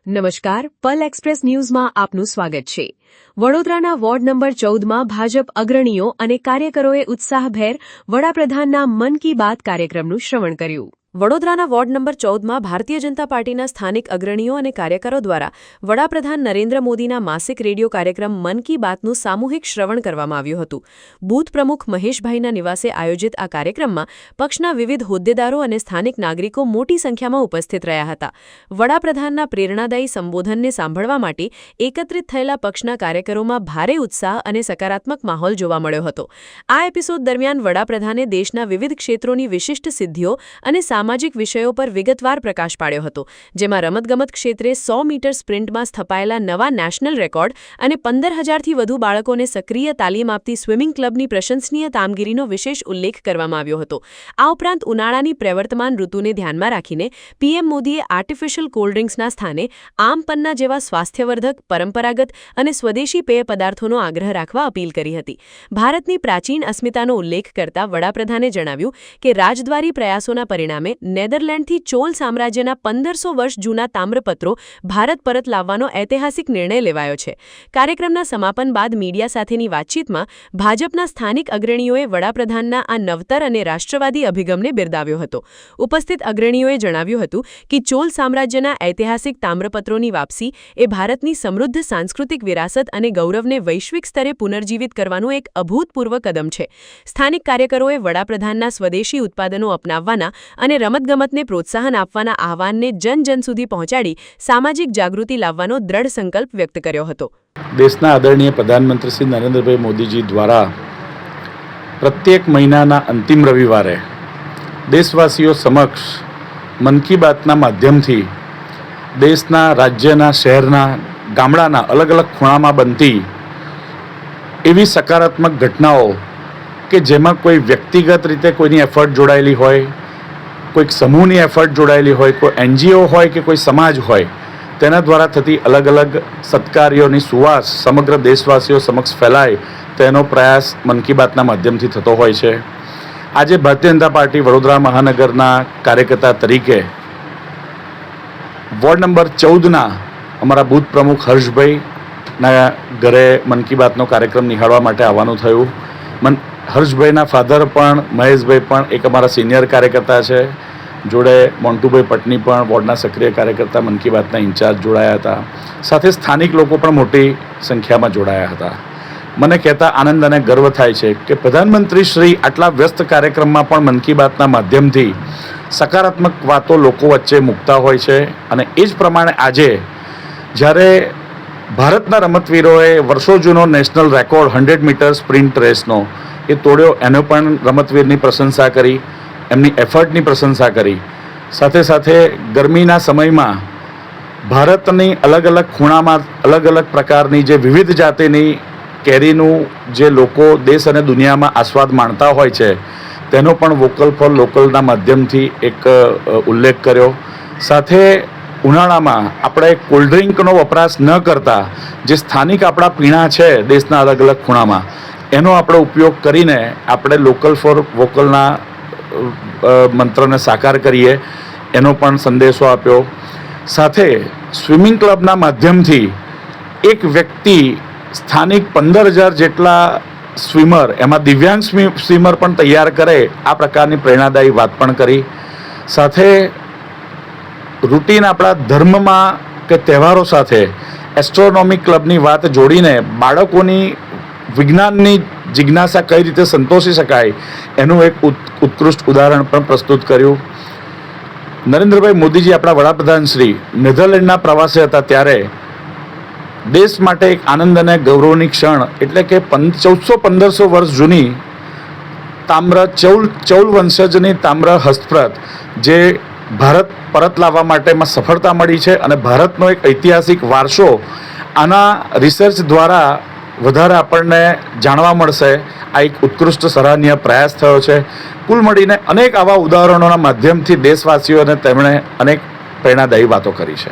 નમસ્કાર, પલ એક્સપ્રેસ ન્યૂઝમાં આપનું સ્વાગત છે. વડોદરાના વોર્ડ નંબર 14માં ભાજપ અગ્રણીઓ અને કાર્યકરોએ ઉત્સાહભેર વડાપ્રધાનના મન કી બાત કાર્યક્રમનું શ્રવણ કર્યું. વડોદરાના વોર્ડ નંબર 14માં ભારતીય જનતા પાર્ટીના સ્થાનિક અગ્રણીઓ અને કાર્યકરો દ્વારા વડાપ્રધાન નરેન્દ્ર મોદીના માસિક રેડિયો કાર્યક્રમ મન કી બાતનું સામૂહિક શ્રવણ કરવામાં આવ્યું હતું. બૂથ પ્રમુખ મહેશભાઈના નિવાસે આયોજિત આ કાર્યક્રમમાં પક્ષના વિવિધ હોદ્દેદારો અને સ્થાનિક નાગરિકો મોટી સંખ્યામાં ઉપસ્થિત રહ્યા હતા. વડાપ્રધાનના પ્રેરણાદાયી સંબોધનને સાંભળવા માટે એકત્રિત થયેલા પક્ષના કાર્યકરોમાં ભારે ઉત્સાહ અને સકારાત્મક માહોલ જોવા મળ્યો હતો. આ એપિસોડ દરમિયાન વડાપ્રધાને દેશના વિવિધ ક્ષેત્રોની વિશિષ્ટ સિદ્ધિઓ અને સામાજિક વિષયો પર વિગતવાર પ્રકાશ પાડ્યો હતો, જેમાં રમતગમત ક્ષેત્રે 100 મીટર સ્પ્રિન્ટમાં સ્થપાયેલા નવા નેશનલ રેકોર્ડ અને 15,000થી વધુ બાળકોને સક્રિય તાલીમ આપતી સ્વિમિંગ ક્લબની પ્રશંસનીય કામગીરીનો વિશેષ ઉલ્લેખ કરવામાં આવ્યો હતો. આ ઉપરાંત ઉનાળાની પ્રવર્તમાન ઋતુને ધ્યાનમાં રાખીને પીએમ મોદીએ આર્ટિફિશિયલ કોલ્ડ ડ્રિંક્સના સ્થાને આમ પન્ના જેવા સ્વાસ્થ્યવર્ધક, પરંપરાગત અને સ્વદેશી પેય પદાર્થોનો આગ્રહ રાખવા અપીલ કરી હતી. ભારતની પ્રાચીન અસ્મિતાનો ઉલ્લેખ કરતા વડાપ્રધાને જણાવ્યું કે રાજદ્વારી પ્રયાસોના પરિણામે નેધરલેન્ડથી ચોલ સામ્રાજ્યના 1500 વર્ષ જૂના તામ્રપત્રો ભારત પરત લાવવાનો ઐતિહાસિક નિર્ણય લેવાયો છે. કાર્યક્રમના સમાપન બાદ મીડિયા સાથેની વાતચીતમાં ભાજપના સ્થાનિક અગ્રણીઓએ વડાપ્રધાનના આ નવતર અને રાષ્ટ્રવાદી અભિગમને બિરદાવ્યો હતો. ઉપસ્થિત અગ્રણીઓએ જણાવ્યું હતું કે ચોલ સામ્રાજ્યના ઐતિહાસિક તામ્રપત્રોની વાપસી એ ભારતની સમૃદ્ધ સાંસ્કૃતિક વિરાસત અને ગૌરવને વૈશ્વિક સ્તરે પુનર્જીવિત કરવાનું એક અભૂતપૂર્વ કદમ છે. સ્થાનિક કાર્યકરોએ વડાપ્રધાનના સ્વદેશી ઉત્પાદનો અપનાવવાના અને રમતગમતને પ્રોત્સાહન આપવાના આહવાનને જન સુધી પહોંચાડી સામાજિક જાગૃતિ લાવવાનો દ્રઢ સંકલ્પ વ્યક્ત કર્યો હતો. દેશના આદરણીય પ્રધાનમંત્રી શ્રી નરેન્દ્રભાઈ મોદીજી દ્વારા પ્રત્યેક મહિનાના અંતિમ રવિવારે દેશવાસીઓ સમક્ષ મન કી બાતના માધ્યમથી દેશના, રાજ્યના, શહેરના, ગામડાના અલગ અલગ ખૂણામાં બનતી એવી સકારાત્મક ઘટનાઓ કે જેમાં કોઈ વ્યક્તિગત રીતે કોઈની એફર્ટ જોડાયેલી હોય, કોઈક સમૂહની એફર્ટ જોડાયેલી હોય, કોઈ એનજીઓ હોય કે કોઈ સમાજ હોય, તેના દ્વારા થતી અલગ અલગ સત્કાર્યોની સુવાસ સમગ્ર દેશવાસીઓ સમક્ષ ફેલાય તેનો પ્રયાસ મન કી બાતના માધ્યમથી થતો હોય છે. આજે ભારતીય જનતા પાર્ટી વડોદરા મહાનગરના કાર્યકર્તા તરીકે વોર્ડ નંબર 14ના અમારા બૂથ પ્રમુખ હર્ષભાઈના ઘરે મન કી બાતનો કાર્યક્રમ નિહાળવા માટે આવવાનું થયું. હર્ષભાઈના ફાધર પણ, મહેશભાઈ પણ એક અમારા સિનિયર કાર્યકર્તા છે. જોડે મોન્ટુભાઈ પટની પણ વોર્ડના સક્રિય કાર્યકર્તા મન કી બાતના ઇન્ચાર્જ જોડાયા હતા. સાથે સ્થાનિક લોકો પણ મોટી સંખ્યામાં જોડાયા હતા. મને કહેતા આનંદ અને ગર્વ થાય છે કે પ્રધાનમંત્રી શ્રી આટલા વ્યસ્ત કાર્યક્રમમાં પણ મન કી બાતના માધ્યમથી સકારાત્મક વાતો લોકો વચ્ચે મૂકતા હોય છે. અને એ જ પ્રમાણે આજે જ્યારે ભારતના રમતવીરોએ વર્ષો જૂનો નેશનલ રેકોર્ડ 100 મીટર સ્પ્રિન્ટ રેસનો એ તોડ્યો, એનો પણ રમતવીરની પ્રશંસા કરી, એમની એફર્ટની પ્રશંસા કરી. સાથે સાથે ગરમીના સમયમાં ભારતની અલગ અલગ ખૂણામાં અલગ અલગ પ્રકારની જે વિવિધ જાતિની કેરીનું જે લોકો દેશ અને દુનિયામાં આસ્વાદ માણતા હોય છે તેનો પણ વોકલ ફોર લોકલના માધ્યમથી એક ઉલ્લેખ કર્યો. સાથે ઉનાળામાં આપણે કોલ્ડ ડ્રિંકનો વપરાશ ન કરતા જે સ્થાનિક આપણા પીણા છે દેશના અલગ અલગ ખૂણામાં, એનો આપણે ઉપયોગ કરીને આપણે લોકલ ફોર વોકલના મંત્રને સાકાર કરીએ એનો પણ સંદેશો આપ્યો. સાથે સ્વિમિંગ ક્લબના માધ્યમથી એક વ્યક્તિ સ્થાનિક 15,000 જેટલા સ્વિમર, એમાં દિવ્યાંગ સ્વિમર પણ તૈયાર કરે આ પ્રકારની પ્રેરણાદાયી વાત પણ કરી. સાથે રૂટીન આપણા ધર્મમાં કે તહેવારો સાથે એસ્ટ્રોનોમી ક્લબની વાત જોડીને બાળકોની વિજ્ઞાનની જિજ્ઞાસા કઈ રીતે સંતોષી શકાય એનું એક ઉત્કૃષ્ટ ઉદાહરણ પણ પ્રસ્તુત કર્યું. નરેન્દ્રભાઈ મોદીજી આપણા વડાપ્રધાન શ્રી નેધરલેન્ડના પ્રવાસે હતા ત્યારે દેશ માટે એક આનંદ અને ગૌરવની ક્ષણ એટલે કે 1400-1500 વર્ષ જૂની ચૌલ વંશજની તામ્ર હસ્તપ્રત જે ભારત પરત લાવવા માટેમાં સફળતા મળી છે અને ભારતનો એક ઐતિહાસિક વારસો આના રિસર્ચ દ્વારા વધારે આપણને જાણવા મળશે. આ એક ઉત્કૃષ્ટ સરાહનીય પ્રયાસ થયો છે. કુલ મળીને અનેક આવા ઉદાહરણોના માધ્યમથી દેશવાસીઓને તેમણે અનેક પ્રેરણાદાયી વાતો કરી છે.